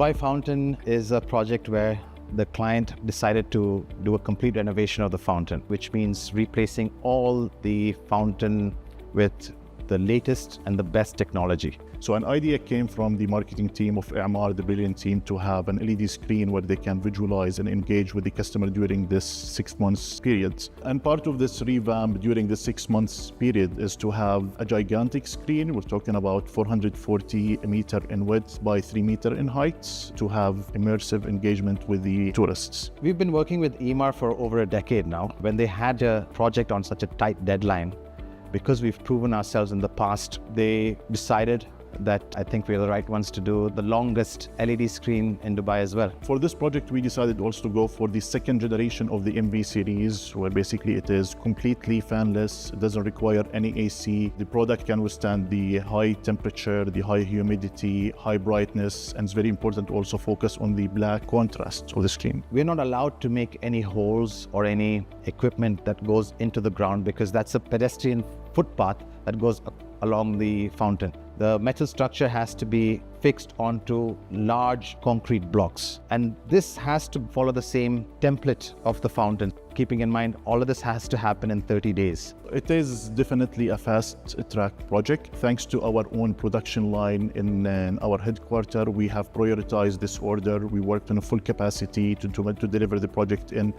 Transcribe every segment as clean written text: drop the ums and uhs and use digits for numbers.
Dubai Fountain is a project where the client decided to do a complete renovation of the fountain, which means replacing all the fountain with the latest and the best technology. So an idea came from the marketing team of INFiLED, the brilliant team, to have an LED screen where they can visualize and engage with the customer during this 6 months period. And part of this revamp during the 6 months period is to have a gigantic screen. We're talking about 440 meter in width by 3 meter in height to have immersive engagement with the tourists. We've been working with EMAR for over a decade now. When they had a project on such a tight deadline, because we've proven ourselves in the past, they decided that I think we're the right ones to do the longest LED screen in Dubai as well. For this project, we decided also to go for the second generation of the MV series, where basically it is completely fanless. It doesn't require any AC. The product can withstand the high temperature, the high humidity, high brightness, and it's very important to also focus on the black contrast of the screen. We're not allowed to make any holes or any equipment that goes into the ground because that's a pedestrian footpath that goes along the fountain. The metal structure has to be fixed onto large concrete blocks. And this has to follow the same template of the fountain, keeping in mind all of this has to happen in 30 days. It is definitely a fast-track project. Thanks to our own production line in our headquarters, we have prioritized this order. We worked on a full capacity to deliver the project in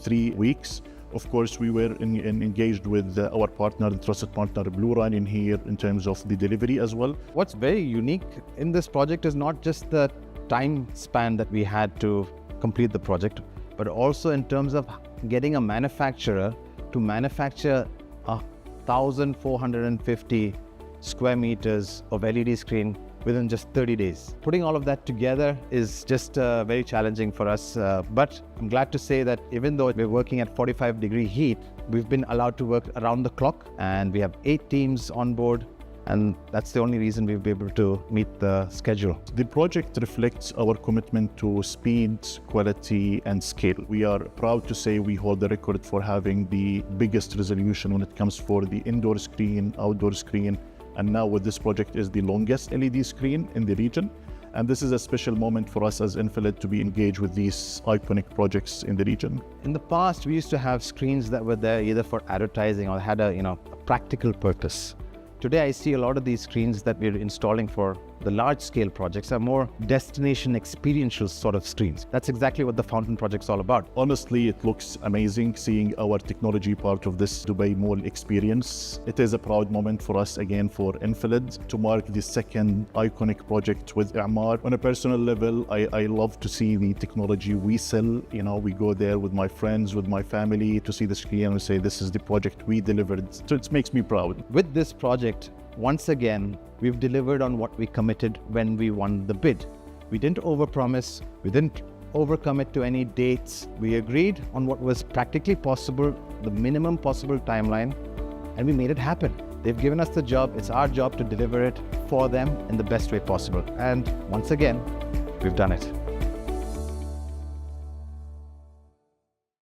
3 weeks. Of course, we were engaged with our partner, the trusted partner, Rhine in here in terms of the delivery as well. What's very unique in this project is not just the time span that we had to complete the project, but also in terms of getting a manufacturer to manufacture 1,450 square meters of LED screen within just 30 days. Putting all of that together is just very challenging for us, but I'm glad to say that even though we're working at 45-degree heat, we've been allowed to work around the clock, and we have 8 teams on board, and that's the only reason we've been able to meet the schedule. The project reflects our commitment to speed, quality, and scale. We are proud to say we hold the record for having the biggest resolution when it comes for the indoor screen, outdoor screen, and now with this project is the longest LED screen in the region. And this is a special moment for us as INFiLED to be engaged with these iconic projects in the region. In the past, we used to have screens that were there either for advertising or had a practical purpose. Today, I see a lot of these screens that we're installing for the large-scale projects are more destination experiential sort of screens. That's exactly what the fountain project's all about. Honestly, it looks amazing seeing our technology part of this Dubai Mall experience. It is a proud moment for us again for INFiLED to mark the second iconic project with INFiLED. On a personal level, I love to see the technology we sell. We go there with my friends, with my family to see the screen and say, this is the project we delivered. So it makes me proud. With this project, once again, we've delivered on what we committed when we won the bid. We didn't overpromise, we didn't overcommit to any dates. We agreed on what was practically possible, the minimum possible timeline, and we made it happen. They've given us the job, it's our job to deliver it for them in the best way possible. And once again, we've done it.